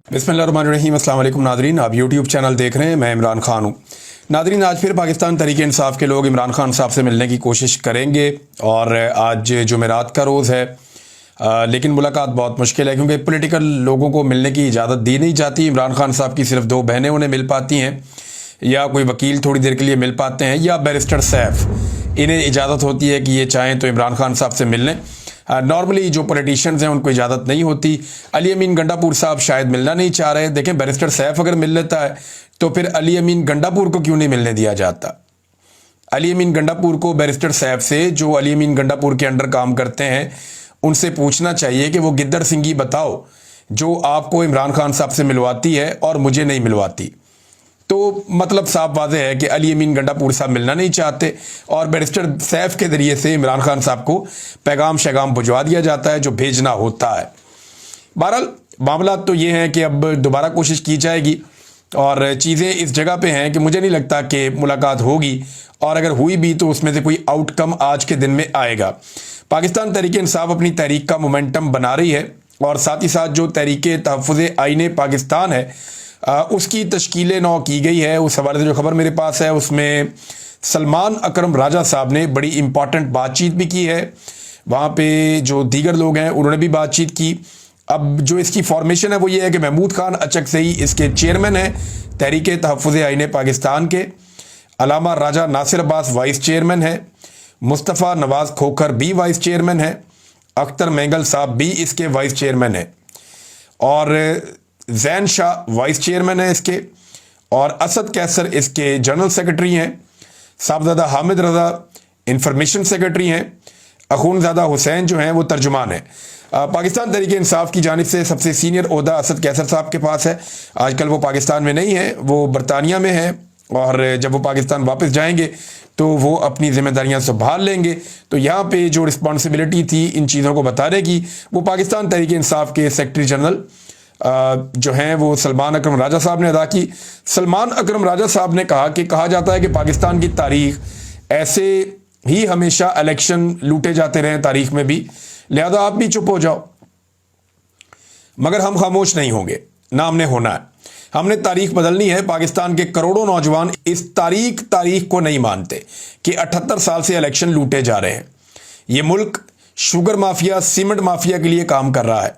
बिस्मिल्लाहिर्रहमानिर्रहीम। अस्सलाम वालेकुम नादरीन, आप यूट्यूब चैनल देख रहे हैं। मैं इमरान खान हूँ। नादरीन, आज फिर पाकिस्तान तहरीक इंसाफ के लोग इमरान खान साहब से मिलने की कोशिश करेंगे और आज जुमेरात का रोज़ है, लेकिन मुलाकात बहुत मुश्किल है क्योंकि पॉलिटिकल लोगों को मिलने की इजाज़त दी नहीं जाती। इमरान खान साहब की सिर्फ 2 बहनें उन्हें मिल पाती हैं, या कोई वकील थोड़ी देर के लिए मिल पाते हैं, या बैरिस्टर सैफ, इन्हें इजाज़त होती है कि ये चाहें तो इमरान खान साहब से मिल लें। नॉर्मली जो पॉलिटिशियंस हैं उनको इजाज़त नहीं होती। अली अमीन गंडापुर साहब शायद मिलना नहीं चाह रहे। देखें, बैरिस्टर सैफ अगर मिल लेता है तो फिर अली अमीन गंडापुर को क्यों नहीं मिलने दिया जाता। अली अमीन गंडापुर को बैरिस्टर सैफ से, जो अली अमीन गंडापुर के अंडर काम करते हैं, उनसे पूछना चाहिए कि वो गिद्दड़ सिंगी बताओ जो आपको इमरान खान साहब से मिलवाती है और मुझे नहीं मिलवाती। तो मतलब साफ वाज़ेह है कि अली अमीन गंडापुर साहब मिलना नहीं चाहते और बैरिस्टर सैफ के ज़रिए से इमरान खान साहब को पैगाम शैगाम भिजवा दिया जाता है जो भेजना होता है। बहरहाल मामला तो ये हैं कि अब दोबारा कोशिश की जाएगी और चीज़ें इस जगह पे हैं कि मुझे नहीं लगता कि मुलाकात होगी, और अगर हुई भी तो उसमें से कोई आउटकम आज के दिन में आएगा। पाकिस्तान तहरीक इंसाफ अपनी तहरीक का मोमेंटम बना रही है और साथ ही साथ जो तहरीक तहफ़्फ़ुज़ आईन पाकिस्तान है उसकी तश्कील नौ की गई है। उस हवाले से जो खबर मेरे पास है उसमें सलमान अकरम राजा साहब ने बड़ी इंपॉर्टेंट बातचीत भी की है। वहाँ पे जो दीगर लोग हैं उन्होंने भी बातचीत की। अब जो इसकी फॉर्मेशन है वो ये है कि महमूद खान अचक से ही इसके चेयरमैन हैं तहरीक तहफ़्फ़ुज़ आईन पाकिस्तान के। अलामा राजा नासिर अब्बास वाइस चेयरमैन है। मुस्तफ़ा नवाज़ खोखर भी वाइस चेयरमैन है। अख्तर मैंगल साहब भी इसके वाइस चेयरमैन है और जैन शाह वाइस चेयरमैन है इसके, और असद कैसर इसके जनरल सेक्रेटरी हैं। साहबजादा हामिद रज़ा इंफॉर्मेशन सेक्रेटरी हैं। अखूनज़ादा हुसैन जो हैं वो तर्जुमान हैं। पाकिस्तान तहरीक इंसाफ की जानिब से सबसे सीनियर ओहदा असद कैसर साहब के पास है। आजकल वो पाकिस्तान में नहीं है, वो बरतानिया में है, और जब वो पाकिस्तान वापस जाएंगे तो वो अपनी जिम्मेदारियां संभाल लेंगे। तो यहाँ पे जो रिस्पॉन्सिबिलिटी थी इन चीज़ों को बताने की, वो पाकिस्तान तहरीक इंसाफ के सेक्रेटरी जनरल जो हैं वो सलमान अकरम राजा साहब ने अदा की। सलमान अकरम राजा साहब ने कहा कि कहा जाता है कि पाकिस्तान की तारीख ऐसे ही हमेशा इलेक्शन लूटे जाते रहे तारीख में भी, लिहाजा आप भी चुप हो जाओ। मगर हम खामोश नहीं होंगे, ना हमने होना है। हमने तारीख बदलनी है। पाकिस्तान के करोड़ों नौजवान इस तारीख को नहीं मानते कि 78 साल से इलेक्शन लूटे जा रहे हैं। ये मुल्क शुगर माफिया, सीमेंट माफिया के लिए काम कर रहा है।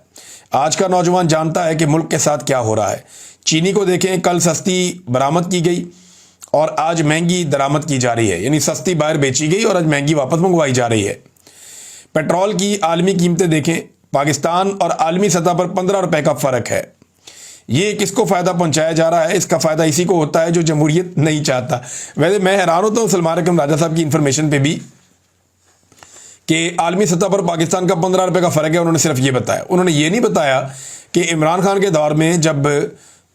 आज का नौजवान जानता है कि मुल्क के साथ क्या हो रहा है। चीनी को देखें, कल सस्ती बरामद की गई और आज महंगी दरामद की जा रही है, यानी सस्ती बाहर बेची गई और आज महंगी वापस मंगवाई जा रही है। पेट्रोल की आलमी कीमतें देखें, पाकिस्तान और आलमी सतह पर 15 रुपए का फ़र्क है। ये किसको फ़ायदा पहुंचाया जा रहा है? इसका फ़ायदा इसी को होता है जो जमहूरियत नहीं चाहता। वैसे मैं हैरान होता हूँ सलमान अकरम राजा साहब की इंफॉर्मेशन पे भी कि आलमी सतह पर पाकिस्तान का 15 रुपए का फ़र्क है। उन्होंने सिर्फ ये बताया, उन्होंने ये नहीं बताया कि इमरान खान के दौर में जब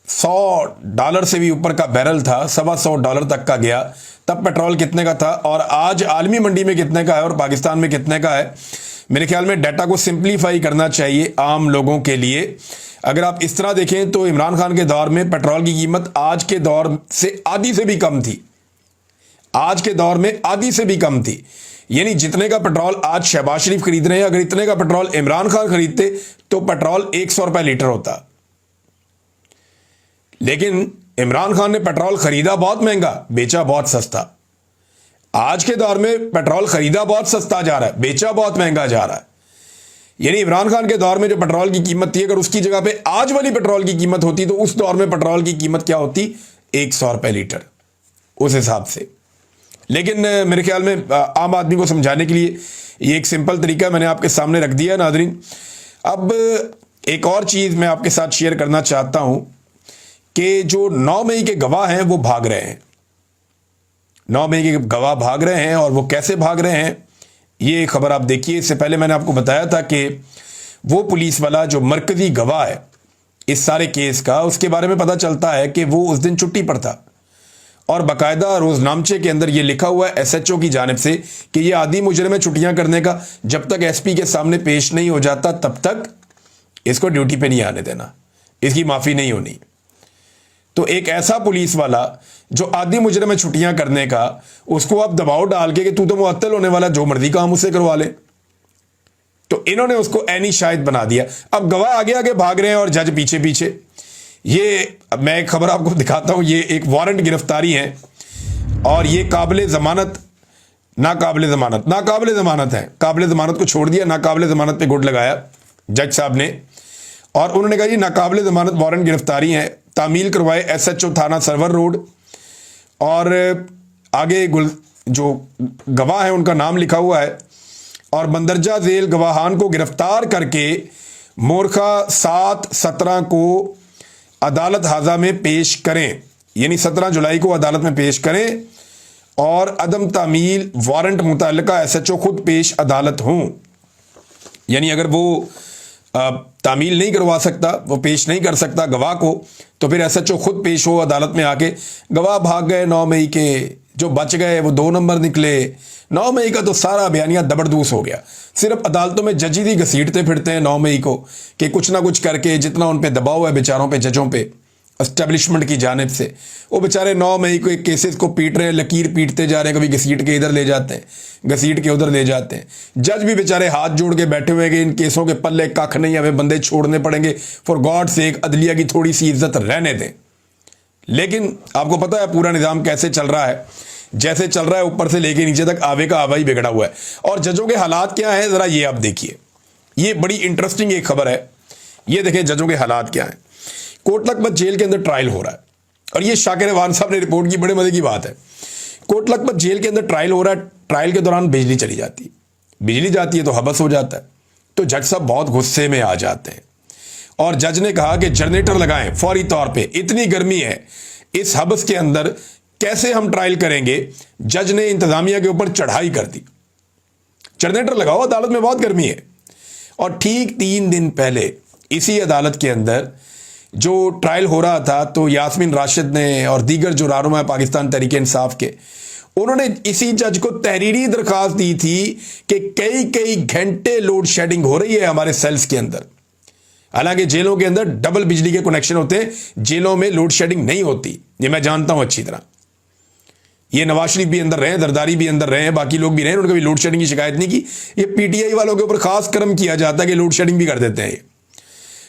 $100 से भी ऊपर का बैरल था, $125 तक का गया, तब पेट्रोल कितने का था और आज आलमी मंडी में कितने का है और पाकिस्तान में कितने का है। मेरे ख्याल में डाटा को सिंप्लीफाई करना चाहिए आम लोगों के लिए। अगर आप इस तरह देखें तो इमरान खान के दौर में पेट्रोल की कीमत आज के दौर से आधी से भी कम थी। आज के दौर में आधी से भी कम थी, यानी जितने का पेट्रोल आज शहबाज शरीफ खरीद रहे हैं, अगर इतने का पेट्रोल इमरान खान खरीदते तो पेट्रोल 100 रुपए लीटर होता। लेकिन इमरान खान ने पेट्रोल खरीदा बहुत महंगा, बेचा बहुत सस्ता। आज के दौर में पेट्रोल खरीदा बहुत सस्ता जा रहा है, बेचा बहुत महंगा जा रहा है। यानी इमरान खान के दौर में जो पेट्रोल की कीमत थी, अगर उसकी जगह पे आज वाली पेट्रोल की कीमत होती तो उस दौर में पेट्रोल की कीमत क्या होती? 100 रुपए लीटर उस हिसाब से। लेकिन मेरे ख्याल में आम आदमी को समझाने के लिए ये एक सिंपल तरीका मैंने आपके सामने रख दिया नादरीन। अब एक और चीज़ मैं आपके साथ शेयर करना चाहता हूं कि जो 9 मई के गवाह हैं वो भाग रहे हैं। 9 मई के गवाह भाग रहे हैं और वो कैसे भाग रहे हैं ये खबर आप देखिए। इससे पहले मैंने आपको बताया था कि वो पुलिस वाला जो मरकजी गवाह है इस सारे केस का, उसके बारे में पता चलता है कि वो उस दिन छुट्टी पर था और बाकायदा रोजनामचे के अंदर ये लिखा हुआ है SHO की जानिब से कि ये आदी मुजरिम है छुट्टियां करने का, जब तक SP के सामने पेश नहीं हो जाता तब तक इसको ड्यूटी पे नहीं आने देना, इसकी माफ़ी नहीं होनी। तो एक ऐसा पुलिस वाला जो आदी मुजरिम है छुट्टियां करने का, उसको आप दबाव डाल के कि तू तो मुअत्तल होने वाला, जो मर्जी काम उससे करवा ले, तो इन्होंने उसको ऐनी शाहिद बना दिया। अब गवाह आगे आगे भाग रहे हैं और जज पीछे पीछे। ये मैं एक खबर आपको दिखाता हूं, ये एक वारंट गिरफ्तारी है और ये काबिले जमानत नाकाबिले जमानत है। काबिले जमानत को छोड़ दिया, नाकाबिले जमानत पे गुड लगाया जज साहब ने, और उन्होंने कहा जी नाकाबिले जमानत वारंट गिरफ्तारी है, तामील करवाए SHO थाना सरवर रोड, और आगे जो गवाह है उनका नाम लिखा हुआ है, और मंदरजा झेल गवाहान को गिरफ्तार करके मोरखा 7/17 को अदालत हाजा में पेश करें, यानी 17 जुलाई को अदालत में पेश करें, और अदम तामील वारंट मुतल्लिका SHO खुद पेश अदालत हों। यानी अगर वो तामील नहीं करवा सकता, वो पेश नहीं कर सकता गवाह को, तो फिर SHO खुद पेश हो अदालत में आके। गवाह भाग गए 9 मई के, जो बच गए वो 2 नंबर निकले। 9 मई का तो सारा बयानिया दबड़दूस हो गया। सिर्फ अदालतों में जज ही घसीटते फिरते हैं 9 मई को कि कुछ ना कुछ करके, जितना उन पे दबाव है बेचारों पे, जजों पे एस्टेब्लिशमेंट की जानिब से, वो बेचारे 9 मई को एक केसेस को पीट रहे हैं, लकीर पीटते जा रहे हैं, कभी घसीट के इधर ले जाते हैं, घसीट के उधर ले जाते हैं। जज भी बेचारे हाथ जोड़ के बैठे हुए कि इन केसों के पल्ले कख नहीं, हमें बंदे छोड़ने पड़ेंगे, फॉर गॉड सेक अदलिया की थोड़ी सी इज्जत रहने दें। लेकिन आपको पता है पूरा निज़ाम कैसे चल रहा है, जैसे चल रहा है ऊपर से लेके नीचे तक आवे का आवा ही बिगड़ा हुआ है। और जजों के हालात क्या है ज़रा ये आप देखिए, ये बड़ी इंटरेस्टिंग एक खबर है। ये देखें जजों के हालात क्या हैं। कोटलखपत जेल के अंदर ट्रायल हो रहा है, और ये शाकिर अवान साहब ने रिपोर्ट की, बड़े मजे की बात है। कोटलखपत जेल के अंदर ट्रायल हो रहा है, ट्रायल के दौरान बिजली चली जाती है, बिजली जाती है तो हबस हो जाता है, तो जज साहब बहुत गुस्से में आ जाते हैं, और जज ने कहा कि जनरेटर लगाएं फौरी तौर पे, इतनी गर्मी है इस हबस के अंदर, कैसे हम ट्रायल करेंगे। जज ने इंतजामिया के ऊपर चढ़ाई कर दी, जनरेटर लगाओ, अदालत में बहुत गर्मी है। और ठीक 3 दिन पहले इसी अदालत के अंदर जो ट्रायल हो रहा था, तो यास्मीन राशिद ने और दीगर जो रहनुमा पाकिस्तान तहरीक इंसाफ के, उन्होंने इसी जज को तहरीरी दरखास्त दी थी कि कई घंटे लोड शेडिंग हो रही है हमारे सेल्स के अंदर। हालांकि जेलों के अंदर डबल बिजली के कनेक्शन होते हैं, जेलों में लोड शेडिंग नहीं होती, ये मैं जानता हूं अच्छी तरह। ये नवाज शरीफ भी अंदर रहे, जरदारी भी अंदर रहे, बाकी लोग भी रहे, उन्होंने कभी लोड शेडिंग की शिकायत नहीं की। ये PTI वालों के ऊपर खास कर्म किया जाता है कि लोड शेडिंग भी कर देते हैं।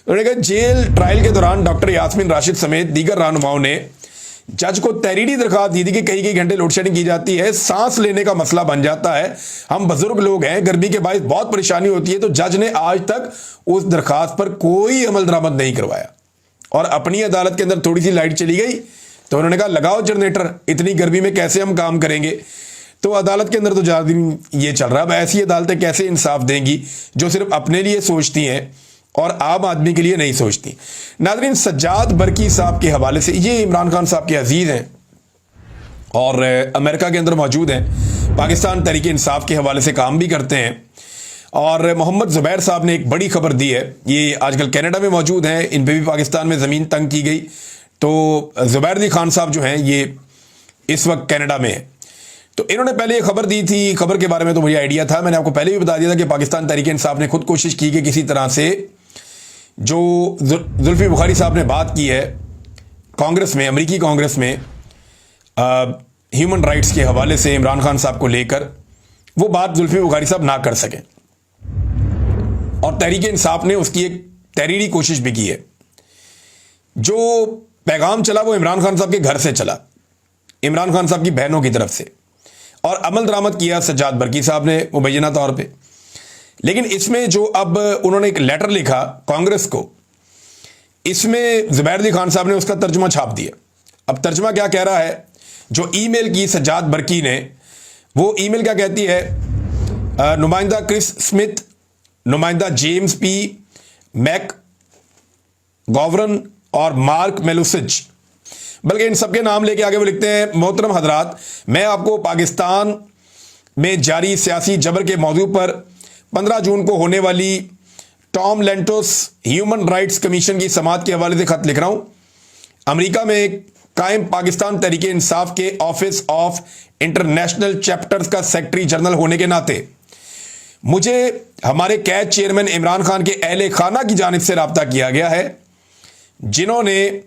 उन्होंने कहा जेल ट्रायल के दौरान डॉक्टर यास्मीन राशिद समेत दीगर रहनुमाओं ने जज को तहरीरी दरखास्त दी थी कि कई घंटे लोड शेडिंग की जाती है, सांस लेने का मसला बन जाता है, हम बुजुर्ग लोग हैं, गर्मी के बायस बहुत परेशानी होती है। तो जज ने आज तक उस दरखास्त पर कोई अमल दरामद नहीं करवाया, और अपनी अदालत के अंदर थोड़ी सी लाइट चली गई तो उन्होंने कहा लगाओ जनरेटर, इतनी गर्मी में कैसे हम काम करेंगे। तो अदालत के अंदर तो ज़्यादा दिन ये चल रहा है। अब ऐसी अदालतें कैसे इंसाफ देंगी जो सिर्फ अपने लिए सोचती हैं और आम आदमी के लिए नहीं सोचती। नाज़रीन, सज्जाद बरकी साहब के हवाले से, ये इमरान खान साहब के अजीज़ हैं और अमेरिका के अंदर मौजूद हैं, पाकिस्तान तहरीक इंसाफ के हवाले से काम भी करते हैं। और मोहम्मद ज़ुबैर साहब ने एक बड़ी खबर दी है, ये आजकल कनाडा में मौजूद हैं, इन पर भी पाकिस्तान में ज़मीन तंग की गई। तो ज़ुबैर अली खान साहब जो हैं ये इस वक्त कनाडा में है। तो इन्होंने पहले ये खबर दी थी, खबर के बारे में तो मुझे आइडिया था, मैंने आपको पहले भी बता दिया था कि पाकिस्तान तहरीक इंसाफ ने खुद कोशिश की कि किसी तरह से जो जुल्फी बुखारी साहब ने बात की है कांग्रेस में, अमेरिकी कांग्रेस में ह्यूमन राइट्स के हवाले से इमरान खान साहब को लेकर, वो बात जुल्फी बुखारी साहब ना कर सकें, और तहरीक इंसाफ ने उसकी एक तहरीरी कोशिश भी की है। जो पैगाम चला वो इमरान खान साहब के घर से चला, इमरान खान साहब की बहनों की तरफ से, और अमल दरामद किया सज्जाद बरकी साहब ने मुबैना तौर पे। लेकिन इसमें जो अब उन्होंने एक लेटर लिखा कांग्रेस को, इसमें ज़ुबैर अली खान साहब ने उसका तर्जुमा छाप दिया। अब तर्जुमा क्या कह रहा है, जो ईमेल की सज्जाद बरकी ने, वो ईमेल क्या कहती है, नुमाइंदा क्रिस स्मिथ, नुमाइंदा जेम्स पी मैक गॉवरन और मार्क मेलुसिच, बल्कि इन सबके नाम लेके आगे वो लिखते हैं, मोहतरम हजरात, मैं आपको पाकिस्तान में जारी सियासी जबर के मौजू पर 15 जून को होने वाली टॉम लेंटोस ह्यूमन राइट्स कमीशन की समाअत के हवाले से खत लिख रहा हूं। अमेरिका में कायम पाकिस्तान तहरीक इंसाफ के ऑफिस ऑफ इंटरनेशनल चैप्टर्स का सेक्रेटरी जनरल होने के नाते मुझे हमारे कैद चेयरमैन इमरान खान के अहले खाना की जानिब से रब्ता किया गया है, जिन्होंने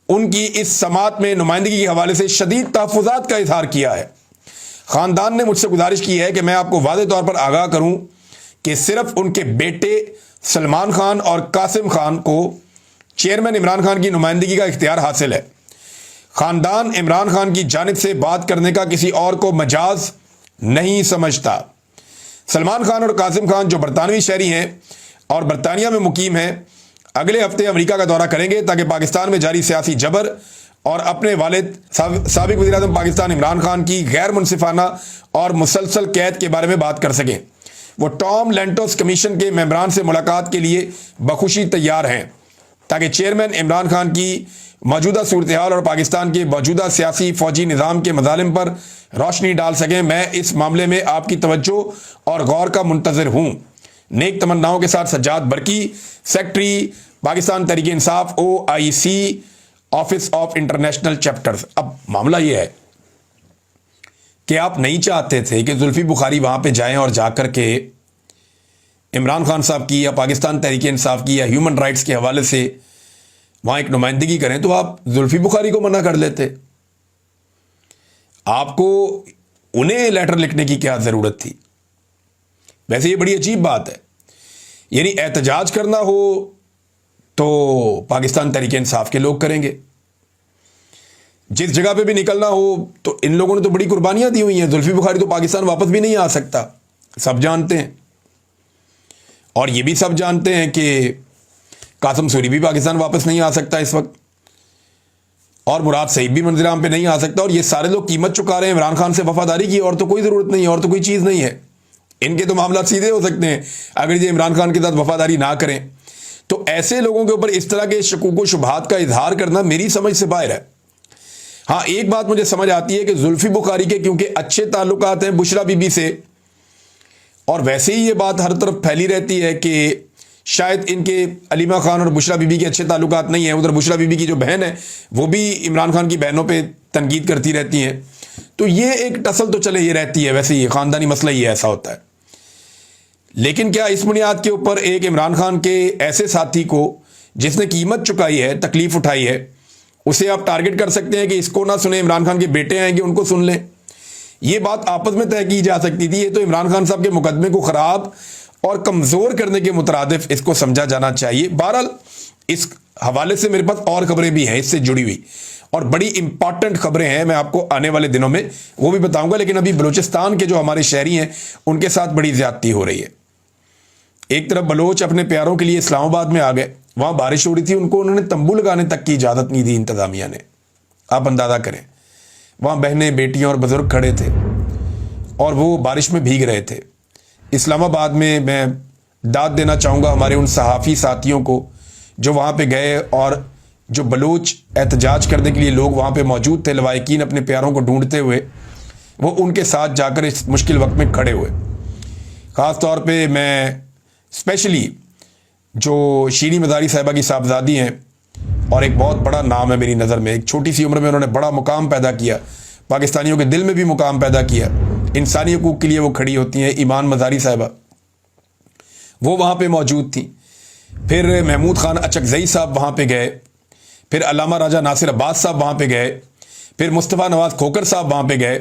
उनकी इस समाअत में नुमाइंदगी के हवाले से शदीद तहफ़्फ़ुज़ात का इज़हार किया है। ख़ानदान ने मुझसे गुजारिश की है कि मैं आपको वाज़ेह तौर पर आगाह करूं कि सिर्फ उनके बेटे सलमान खान और कासिम खान को चेयरमैन इमरान खान की नुमाइंदगी का इख्तियार हासिल है। खानदान इमरान खान की जानिब से बात करने का किसी और को मजाज नहीं समझता। सलमान खान और कासिम खान जो बरतानवी शहरी हैं और बरतानिया में मुकीम हैं, अगले हफ्ते अमेरिका का दौरा करेंगे ताकि पाकिस्तान में जारी सियासी जबर और अपने वालिद साबिक वज़ीर-ए-आज़म पाकिस्तान इमरान खान की गैर मुनसिफाना और मुसलसल कैद के बारे में बात कर सकें। वो टॉम लेंटोस कमीशन के मेंबरान से मुलाकात के लिए बखुशी तैयार हैं ताकि चेयरमैन इमरान खान की मौजूदा सूरत हाल और पाकिस्तान के मौजूदा सियासी फौजी निज़ाम के मज़ालिम पर रोशनी डाल सकें। मैं इस मामले में आपकी तवज्जो और गौर का मुंतज़िर हूँ। नेक तमन्नाओं के साथ Sajjad Barki, secretary Pakistan Tehreek Insaf OIC office of international chapters. अब मामला यह है कि आप नहीं चाहते थे कि जुल्फी बुखारी वहां पे जाएं और जाकर के इमरान खान साहब की या पाकिस्तान तहरीक इंसाफ की या ह्यूमन राइट्स के हवाले से वहां एक नुमाइंदगी करें, तो आप जुल्फी बुखारी को मना कर लेते। आपको उन्हें लेटर लिखने की क्या जरूरत थी? वैसे ये बड़ी अजीब बात है। यानी एहतजाज करना हो तो पाकिस्तान तहरीक इंसाफ के लोग करेंगे, जिस जगह पे भी निकलना हो तो इन लोगों ने तो बड़ी कुर्बानियां दी हुई हैं। जुल्फी बुखारी तो पाकिस्तान वापस भी नहीं आ सकता, सब जानते हैं। और ये भी सब जानते हैं कि कासिम सूरी भी पाकिस्तान वापस नहीं आ सकता इस वक्त, और मुराद सईद भी मंजिल-ए-आम पे नहीं आ सकता। और ये सारे लोग कीमत चुका रहे हैं इमरान खान से वफादारी की, और तो कोई ज़रूरत नहीं है, और तो कोई चीज़ नहीं है। इनके तो मामला सीधे हो सकते हैं अगर ये इमरान खान के साथ वफादारी ना करें। तो ऐसे लोगों के ऊपर इस तरह के शकूक व शुबहात का इजहार करना मेरी समझ से बाहर है। हाँ, एक बात मुझे समझ आती है कि जुल्फी बुखारी के क्योंकि अच्छे ताल्लुकात हैं बुशरा बीबी से, और वैसे ही ये बात हर तरफ फैली रहती है कि शायद इनके अलीमा खान और बुशरा बीबी के अच्छे ताल्लुकात नहीं हैं। उधर बुशरा बीबी की जो बहन है वो भी इमरान खान की बहनों पे तनकीद करती रहती हैं। तो ये एक टसल तो चले ये रहती है, वैसे ये ख़ानदानी मसला ही ऐसा होता है। लेकिन क्या इस बुनियाद के ऊपर एक इमरान खान के ऐसे साथी को जिसने कीमत चुकाई है, तकलीफ उठाई है, उसे आप टारगेट कर सकते हैं कि इसको ना सुने, इमरान खान के बेटे आएंगे उनको सुन लें? ये बात आपस में तय की जा सकती थी। ये तो इमरान खान साहब के मुकदमे को ख़राब और कमज़ोर करने के मुतरादिफ इसको समझा जाना चाहिए। बहरहाल इस हवाले से मेरे पास और खबरें भी हैं इससे जुड़ी हुई, और बड़ी इंपॉर्टेंट खबरें हैं। मैं आपको आने वाले दिनों में वो भी बताऊंगा। लेकिन अभी बलूचिस्तान के जो हमारे शहरी हैं उनके साथ बड़ी ज़्यादती हो रही है। एक तरफ बलोच अपने प्यारों के लिए इस्लामाबाद में आ गए, वहाँ बारिश हो रही थी, उनको उन्होंने तंबू लगाने तक की इजाज़त नहीं दी इंतज़ामिया ने। आप अंदाज़ा करें, वहाँ बहनें, बेटियाँ और बुज़ुर्ग खड़े थे और वो बारिश में भीग रहे थे। इस्लामाबाद में मैं दाद देना चाहूँगा हमारे उन सहाफ़ी साथियों को जो वहाँ पे गए और जो बलूच एहतजाज करने के लिए लोग वहाँ पे मौजूद थे, लवाहिकीन अपने प्यारों को ढूंढते हुए, वो उनके साथ जाकर इस मुश्किल वक्त में खड़े हुए। ख़ास तौर पे मैं स्पेशली जो शीरी मज़ारी साहिबा की साहबजादी हैं और एक बहुत बड़ा नाम है मेरी नज़र में, एक छोटी सी उम्र में उन्होंने बड़ा मुकाम पैदा किया, पाकिस्तानियों के दिल में भी मुकाम पैदा किया, इंसानी हकूक़ के लिए वो खड़ी होती हैं, ईमान मज़ारी साहिबा, वो वहाँ पे मौजूद थी। फिर महमूद ख़ान अचकज़ई साहब वहाँ पे गए, फिर अल्लामा राजा नासिर अब्बास साहब वहाँ पे गए, फिर मुस्तफ़ा नवाज़ खोकर साहब वहाँ पे गए।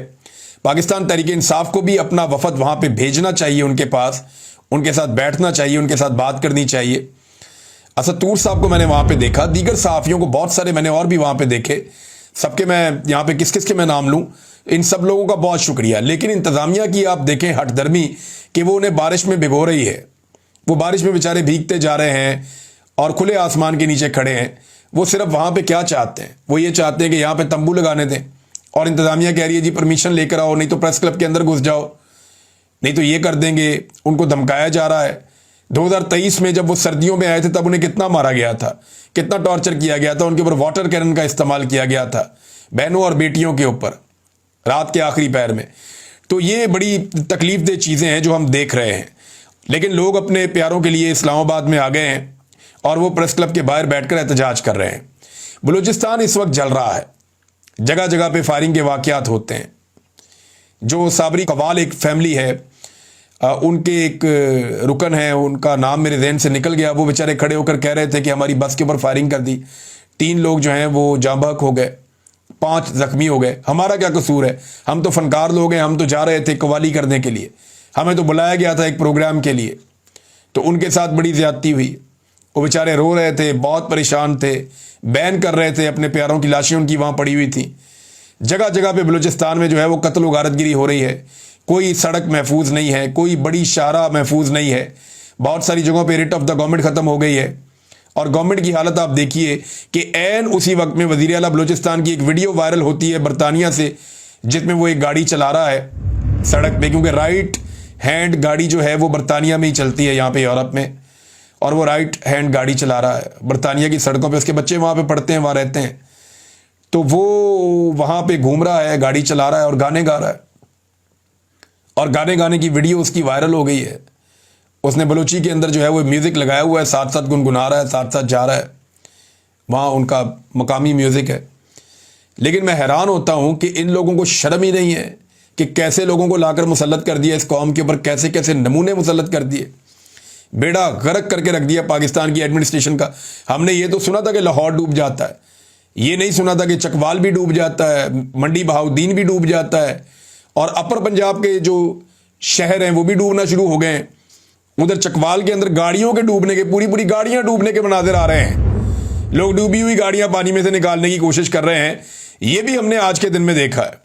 पाकिस्तान तहरीक इंसाफ को भी अपना वफ़द वहाँ पे भेजना चाहिए, उनके पास उनके साथ बैठना चाहिए, उनके साथ बात करनी चाहिए। असद तूर साहब को मैंने वहाँ पे देखा, दीगर सहाफ़ियों को बहुत सारे मैंने और भी वहाँ पे देखे। सबके मैं यहाँ पे किस किस के मैं नाम लूँ, इन सब लोगों का बहुत शुक्रिया। लेकिन इंतज़ामिया की आप देखें हठधर्मी कि वो उन्हें बारिश में भिगो रही है, वो बारिश में बेचारे भीगते जा रहे हैं और खुले आसमान के नीचे खड़े हैं। वो सिर्फ वहाँ पे क्या चाहते हैं, वो ये चाहते हैं कि यहाँ पे तंबू लगाने दें, और इंतज़ामिया कह रही है जी परमिशन लेकर आओ, नहीं तो प्रेस क्लब के अंदर घुस जाओ, नहीं तो ये कर देंगे। उनको धमकाया जा रहा है। 2023 में जब वो सर्दियों में आए थे तब उन्हें कितना मारा गया था, कितना टॉर्चर किया गया था, उनके ऊपर वाटर कैनन का इस्तेमाल किया गया था, बहनों और बेटियों के ऊपर रात के आखिरी पहर में। तो ये बड़ी तकलीफ दह चीज़ें हैं जो हम देख रहे हैं। लेकिन लोग अपने प्यारों के लिए इस्लामाबाद में आ गए हैं और वो प्रेस क्लब के बाहर बैठकर एहतजाज कर रहे हैं। बलूचिस्तान इस वक्त जल रहा है, जगह जगह पे फायरिंग के वाक़यात होते हैं। जो साबरी कवाल एक फैमिली है, उनके एक रुकन है, उनका नाम मेरे जहन से निकल गया, वो बेचारे खड़े होकर कह रहे थे कि हमारी बस के ऊपर फायरिंग कर दी, 3 लोग जो हैं वो जाँ बहक हो गए, 5 जख्मी हो गए। हमारा क्या कसूर है, हम तो फनकार लोग हैं, हम तो जा रहे थे कवाली करने के लिए, हमें तो बुलाया गया था एक प्रोग्राम के लिए। तो उनके साथ बड़ी ज़्यादती हुई। वो बेचारे रो रहे थे, बहुत परेशान थे, बैन कर रहे थे, अपने प्यारों की लाशें उनकी वहाँ पड़ी हुई थी। जगह जगह पे बलूचिस्तान में जो है वो कत्ल व गारतगिरी हो रही है, कोई सड़क महफूज नहीं है, कोई बड़ी शाहराह महफूज नहीं है, बहुत सारी जगहों पे रिट ऑफ द गवर्नमेंट ख़त्म हो गई है। और गवर्नमेंट की हालत आप देखिए कि ऐन उसी वक्त में वज़ीर आला बलूचिस्तान की एक वीडियो वायरल होती है बरतानिया से, जिसमें वो एक गाड़ी चला रहा है सड़क पे, क्योंकि राइट हैंड गाड़ी जो है वो बरतानिया में ही चलती है यहाँ पे यूरोप में, और वो राइट हैंड गाड़ी चला रहा है बरतानिया की सड़कों पे। उसके बच्चे वहाँ पे पढ़ते हैं, वहाँ रहते हैं, तो वो वहाँ पे घूम रहा है, गाड़ी चला रहा है और गाने गा रहा है, और गाने गाने की वीडियो उसकी वायरल हो गई है। उसने बलूची के अंदर जो है वो म्यूज़िक लगाया हुआ है, साथ साथ गुनगुना रहा है, साथ साथ जा रहा है, वहाँ उनका मकामी म्यूज़िक है। लेकिन मैं हैरान होता हूँ कि इन लोगों को शर्म ही नहीं है कि कैसे लोगों को लाकर मुसल्लत कर दिया इस कौम के ऊपर, कैसे कैसे नमूने मुसल्लत कर दिए, बेड़ा गर्क करके रख दिया पाकिस्तान की एडमिनिस्ट्रेशन का। हमने ये तो सुना था कि लाहौर डूब जाता है, ये नहीं सुना था कि चकवाल भी डूब जाता है, मंडी बहाउद्दीन भी डूब जाता है, और अपर पंजाब के जो शहर हैं वो भी डूबना शुरू हो गए हैं। उधर चकवाल के अंदर गाड़ियों के डूबने के, पूरी पूरी गाड़ियां डूबने के मनाजिर आ रहे हैं, लोग डूबी हुई गाड़ियां पानी में से निकालने की कोशिश कर रहे हैं। ये भी हमने आज के दिन में देखा है।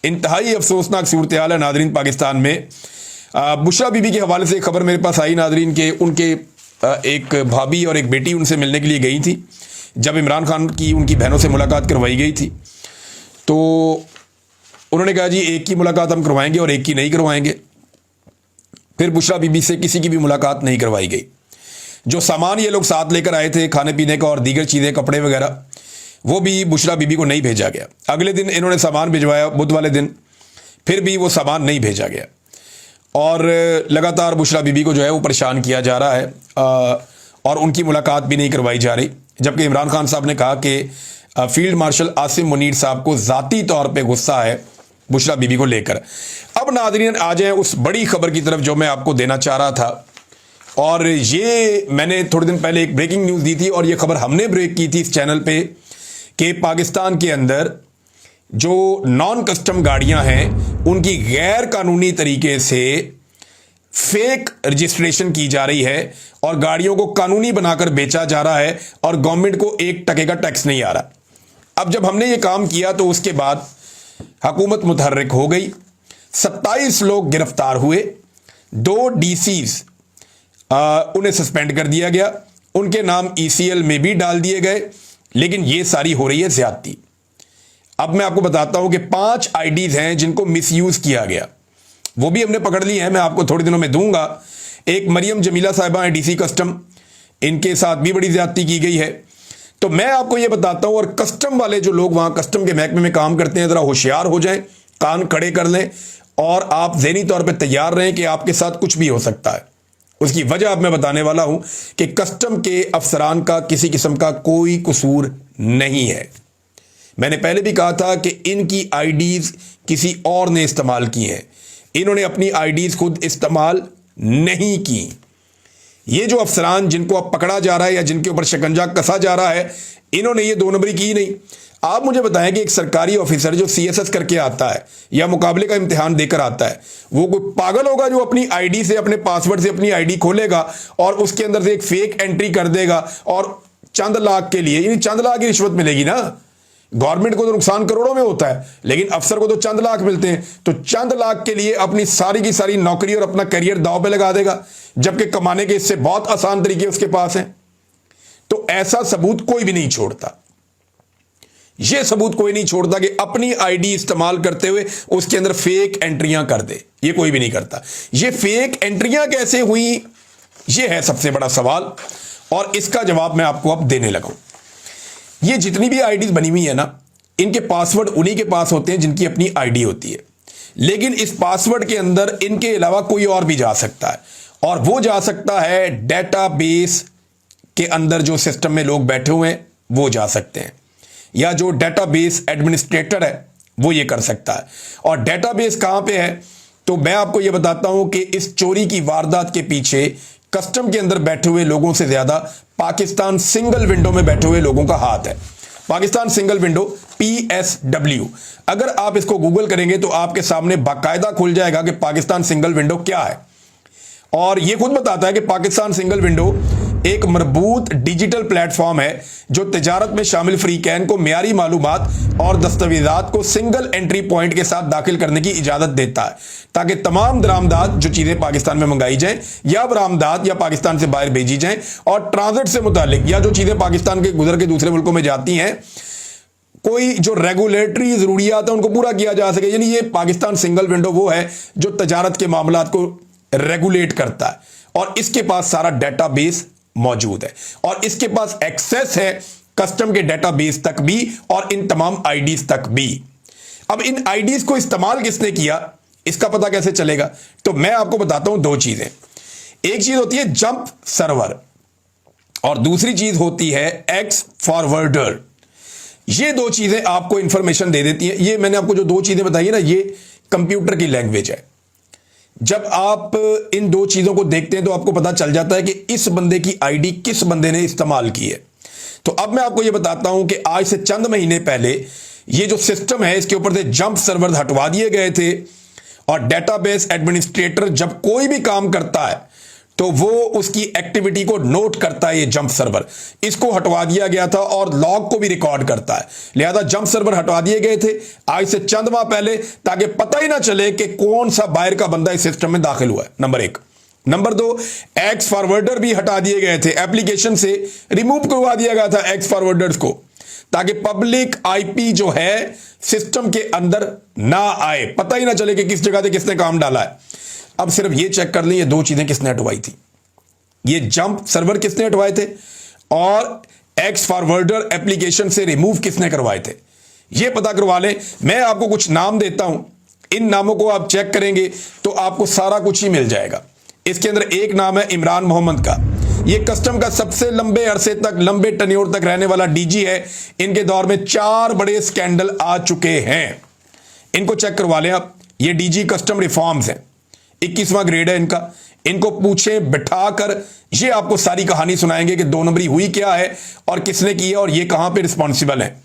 इंतहाई अफसोसनाक सूरत हाल है नादरीन पाकिस्तान में। बुशरा बीबी के हवाले से एक खबर मेरे पास आई नादरीन के, उनके एक भाभी और एक बेटी उनसे मिलने के लिए गई थी जब इमरान खान की उनकी बहनों से मुलाकात करवाई गई थी। तो उन्होंने कहा जी एक की मुलाकात हम करवाएंगे और एक की नहीं करवाएंगे। फिर बुशरा बीबी से किसी की भी मुलाकात नहीं करवाई गई। जो सामान ये लोग साथ लेकर आए थे खाने पीने का और दीगर चीज़ें, कपड़े वगैरह, वो भी बुशरा बीबी को नहीं भेजा गया। अगले दिन इन्होंने सामान भिजवाया, बुध वाले दिन, फिर भी वो सामान नहीं भेजा गया, और लगातार बुशरा बीबी को जो है वो परेशान किया जा रहा है, और उनकी मुलाकात भी नहीं करवाई जा रही। जबकि इमरान खान साहब ने कहा कि फील्ड मार्शल आसिम मुनीर साहब को ज़ाती तौर पे गुस्सा है बुशरा बीबी को लेकर। अब नाज़रीन आ जाए उस बड़ी खबर की तरफ जो मैं आपको देना चाह रहा था, और ये मैंने थोड़े दिन पहले एक ब्रेकिंग न्यूज़ दी थी, और ये खबर हमने ब्रेक की थी इस चैनल पे कि पाकिस्तान के अंदर जो नॉन कस्टम गाड़ियां हैं उनकी गैर कानूनी तरीके से फेक रजिस्ट्रेशन की जा रही है और गाड़ियों को कानूनी बनाकर बेचा जा रहा है, और गवर्नमेंट को 1 टके का टैक्स नहीं आ रहा। अब जब हमने ये काम किया तो उसके बाद हुकूमत मुतहर्रिक हो गई, 27 लोग गिरफ्तार हुए, 2 डीसीज उन्हें सस्पेंड कर दिया गया, उनके नाम ECL में भी डाल दिए गए। लेकिन ये सारी हो रही है ज्यादती। अब मैं आपको बताता हूं कि 5 आईडीज हैं जिनको मिसयूज किया गया, वो भी हमने पकड़ ली है, मैं आपको थोड़े दिनों में दूंगा। एक मरियम जमीला साहिबा है DC कस्टम, इनके साथ भी बड़ी ज्यादती की गई है। तो मैं आपको ये बताता हूं, और कस्टम वाले जो लोग वहां कस्टम के महकमे में काम करते हैं, जरा होशियार हो जाएं, कान खड़े कर लें, और आप ज़हनी तौर पर तैयार रहें कि आपके साथ कुछ भी हो सकता है। उसकी वजह अब मैं बताने वाला हूं कि कस्टम के अफसरान का किसी किस्म का कोई कसूर नहीं है। मैंने पहले भी कहा था कि इनकी आईडीज किसी और ने इस्तेमाल की हैं, इन्होंने अपनी आईडीज खुद इस्तेमाल नहीं की। ये जो अफसरान जिनको अब पकड़ा जा रहा है या जिनके ऊपर शिकंजा कसा जा रहा है, इन्होंने ये 2 नंबरी की नहीं। आप मुझे बताएं कि एक सरकारी ऑफिसर जो CSS करके आता है या मुकाबले का इम्तिहान देकर आता है, वो कोई पागल होगा जो अपनी आईडी से, अपने पासवर्ड से अपनी आईडी खोलेगा और उसके अंदर से एक फेक एंट्री कर देगा और चंद लाख के लिए, यानी चंद लाख की रिश्वत मिलेगी ना। गवर्नमेंट को तो नुकसान करोड़ों में होता है, लेकिन अफसर को तो चंद लाख मिलते हैं। तो चंद लाख के लिए अपनी सारी की सारी नौकरी और अपना करियर दांव पे लगा देगा, जबकि कमाने के इससे बहुत आसान तरीके उसके पास हैं। तो ऐसा सबूत कोई भी नहीं छोड़ता, यह सबूत कोई नहीं छोड़ता कि अपनी आईडी इस्तेमाल करते हुए उसके अंदर फेक एंट्रियां कर दे। ये कोई भी नहीं करता। ये फेक एंट्रियां कैसे हुई, ये है सबसे बड़ा सवाल, और इसका जवाब मैं आपको अब देने लगा हूं। ये जितनी भी आईडीज बनी हुई है ना, इनके पासवर्ड उन्हीं के पास होते हैं जिनकी अपनी आईडी होती है, लेकिन इस पासवर्ड के अंदर इनके अलावा कोई और भी जा सकता है, और वो जा सकता है डेटाबेस के अंदर जो सिस्टम में लोग बैठे हुए हैं वो जा सकते हैं, या जो डेटाबेस एडमिनिस्ट्रेटर है वो ये कर सकता है। और डेटाबेस कहां पे है, तो मैं आपको ये बताता हूं कि इस चोरी की वारदात के पीछे कस्टम के अंदर बैठे हुए लोगों से ज्यादा पाकिस्तान सिंगल विंडो में बैठे हुए लोगों का हाथ है। पाकिस्तान सिंगल विंडो PSW, अगर आप इसको गूगल करेंगे तो आपके सामने बाकायदा खुल जाएगा कि पाकिस्तान सिंगल विंडो क्या है। और यह खुद बताता है कि पाकिस्तान सिंगल विंडो एक मजबूत डिजिटल प्लेटफॉर्म है जो तिजारत में शामिल फ्रीकैन को मियारी मालूमात और दस्तावेजात को सिंगल एंट्री पॉइंट के साथ दाखिल करने की इजाजत देता है, ताकि तमाम दरामदात जो चीजें पाकिस्तान में मंगाई जाए या बरामदात या पाकिस्तान से बाहर भेजी जाए और ट्रांजिट से मुतालिक या जो चीजें पाकिस्तान के गुजर के दूसरे मुल्कों में जाती हैं, कोई जो रेगुलेटरी जरूरियात है उनको पूरा किया जा सके। यानी ये पाकिस्तान सिंगल विंडो वो है जो तजारत के मामलात को रेगुलेट करता है और इसके पास सारा डेटाबेस मौजूद है और इसके पास एक्सेस है कस्टम के डेटाबेस तक भी और इन तमाम आईडीज तक भी। अब इन आईडीज को इस्तेमाल किसने किया, इसका पता कैसे चलेगा? तो मैं आपको बताता हूं दो चीजें। एक चीज होती है जंप सर्वर और दूसरी चीज होती है एक्स फॉरवर्डर। ये दो चीजें आपको इंफॉर्मेशन दे देती है। ये मैंने आपको जो दो चीजें बताई है ना, ये कंप्यूटर की लैंग्वेज है। जब आप इन दो चीजों को देखते हैं तो आपको पता चल जाता है कि इस बंदे की आईडी किस बंदे ने इस्तेमाल की है। तो अब मैं आपको यह बताता हूं कि आज से चंद महीने पहले ये जो सिस्टम है इसके ऊपर से जंप सर्वर हटवा दिए गए थे और डेटाबेस एडमिनिस्ट्रेटर जब कोई भी काम करता है तो वो उसकी एक्टिविटी को नोट करता है। ये जंप सर्वर, इसको हटवा दिया गया था और लॉग को भी रिकॉर्ड करता है। लिहाजा जंप सर्वर हटवा दिए गए थे आज से चंद माह पहले, ताकि पता ही ना चले कि कौन सा बाहर का बंदा इस सिस्टम में दाखिल हुआ है, नंबर एक। नंबर दो, एक्स फॉरवर्डर भी हटा दिए गए थे, एप्लीकेशन से रिमूव करवा दिया गया था एक्स फॉरवर्डर्स को, ताकि पब्लिक आईपी जो है सिस्टम के अंदर ना आए, पता ही ना चले कि किस जगह से किसने काम डाला है। अब सिर्फ ये चेक कर लें ये दो चीजें किसने हटवाई थी, ये जंप सर्वर किसने हटवाए थे और एक्स फॉरवर्डर एप्लीकेशन से रिमूव किसने करवाए थे, ये पता करवा लें। मैं आपको कुछ नाम देता हूं, इन नामों को आप चेक करेंगे तो आपको सारा कुछ ही मिल जाएगा। इसके अंदर एक नाम है इमरान मोहम्मद का, ये कस्टम का सबसे लंबे अरसे तक, लंबे टन्योर तक रहने वाला डीजी है। इनके दौर में 4 बड़े स्कैंडल आ चुके हैं, इनको चेक करवा लें आप। ये डीजी कस्टम रिफॉर्म्स है, 21वां ग्रेड है इनका। इनको पूछें बिठाकर, ये आपको सारी कहानी सुनाएंगे कि 2 नंबरी हुई क्या है और किसने की है और ये कहां पे रिस्पॉन्सिबल है।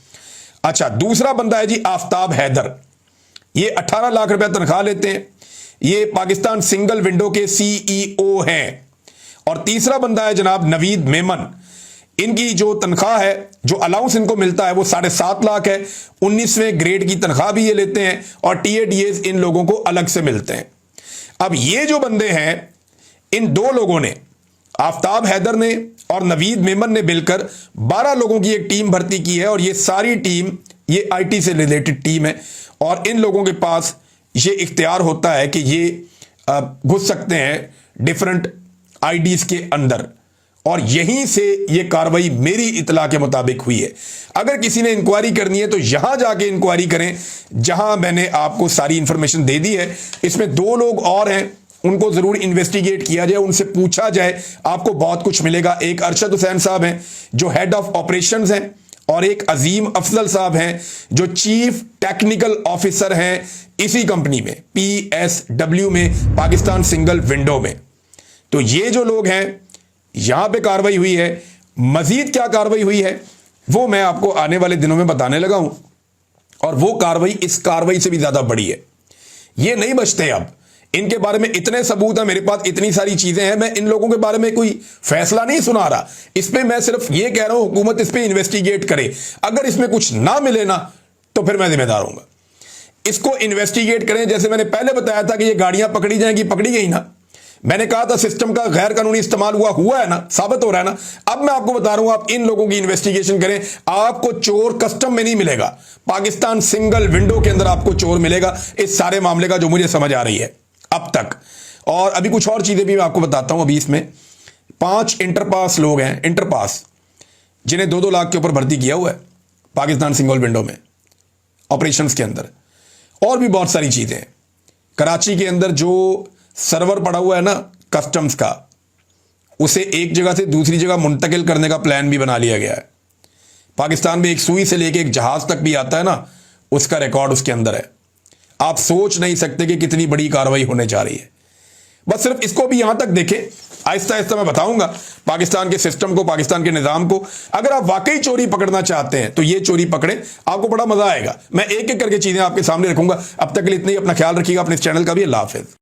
अच्छा, दूसरा बंदा है जी आफ्ताब हैदर, ये 18 लाख रुपए तनख्वाह लेते हैं, ये पाकिस्तान सिंगल विंडो के सीईओ हैं। और तीसरा बंदा है जनाब नवीद मेमन, इनकी जो तनख्वाह है, जो अलाउंस इनको मिलता है वो 7.5 लाख है। 19वें ग्रेड की तनख्वाह भी ये लेते हैं और टीएडीएस इन लोगों को अलग से मिलते हैं। अब ये जो बंदे हैं, इन 2 लोगों ने, आफ्ताब हैदर ने और नवीद मेमन ने मिलकर 12 लोगों की एक टीम भर्ती की है और ये सारी टीम ये आईटी से रिलेटेड टीम है और इन लोगों के पास ये इख्तियार होता है कि ये घुस सकते हैं डिफरेंट आईडीज के अंदर और यहीं से ये कार्रवाई मेरी इतला के मुताबिक हुई है। अगर किसी ने इंक्वायरी करनी है तो यहां जाके इंक्वायरी करें जहां मैंने आपको सारी इंफॉर्मेशन दे दी है। इसमें 2 लोग और हैं, उनको जरूर इन्वेस्टिगेट किया जाए, उनसे पूछा जाए, आपको बहुत कुछ मिलेगा। एक अरशद हुसैन साहब हैं जो हेड ऑफ ऑपरेशंस हैं और एक अजीम अफजल साहब हैं जो चीफ टेक्निकल ऑफिसर हैं इसी कंपनी में, PSW में, पाकिस्तान सिंगल विंडो में। तो ये जो लोग हैं, यहां पे कार्रवाई हुई है। मजीद क्या कार्रवाई हुई है वो मैं आपको आने वाले दिनों में बताने लगा हूं और वो कार्रवाई इस कार्रवाई से भी ज्यादा बड़ी है। ये नहीं बचते, अब इनके बारे में इतने सबूत हैं मेरे पास, इतनी सारी चीजें हैं। मैं इन लोगों के बारे में कोई फैसला नहीं सुना रहा, इस पे मैं सिर्फ ये कह रहा हूं हुकूमत इस पे इन्वेस्टिगेट करे। अगर इसमें कुछ ना मिले ना तो फिर मैं जिम्मेदार हूंगा। इसको इन्वेस्टिगेट करें। जैसे मैंने पहले बताया था कि ये गाड़ियां पकड़ी जाएंगी, पकड़ी गई ना। मैंने कहा था सिस्टम का गैर कानूनी इस्तेमाल हुआ है ना, साबित हो रहा है ना। अब मैं आपको बता रहा हूं, आप इन लोगों की इन्वेस्टिगेशन करें। आपको चोर कस्टम में नहीं मिलेगा, पाकिस्तान सिंगल विंडो के अंदर आपको चोर मिलेगा इस सारे मामले का, जो मुझे समझ आ रही है अब तक। और अभी कुछ और चीजें भी मैं आपको बताता हूं। अभी इसमें 5 इंटरपास लोग हैं, इंटरपास, जिन्हें 2-2 लाख के ऊपर भर्ती किया हुआ है पाकिस्तान सिंगल विंडो में ऑपरेशंस के अंदर। और भी बहुत सारी चीजें हैं। कराची के अंदर जो सर्वर पड़ा हुआ है ना कस्टम्स का, उसे एक जगह से दूसरी जगह मुंतकिल करने का प्लान भी बना लिया गया है। पाकिस्तान में एक सुई से लेके एक जहाज तक भी आता है ना, उसका रिकॉर्ड उसके अंदर है। आप सोच नहीं सकते कि कितनी बड़ी कार्रवाई होने जा रही है। बस सिर्फ इसको भी यहां तक देखें, आहिस्ता आहिस्ता मैं बताऊंगा पाकिस्तान के सिस्टम को, पाकिस्तान के निजाम को। अगर आप वाकई चोरी पकड़ना चाहते हैं तो ये चोरी पकड़ें, आपको बड़ा मजा आएगा। मैं एक एक करके चीजें आपके सामने रखूंगा। अब तक के लिए इतना ही, अपना ख्याल रखिएगा, अपने इस चैनल का भी। अल्लाह हाफिज।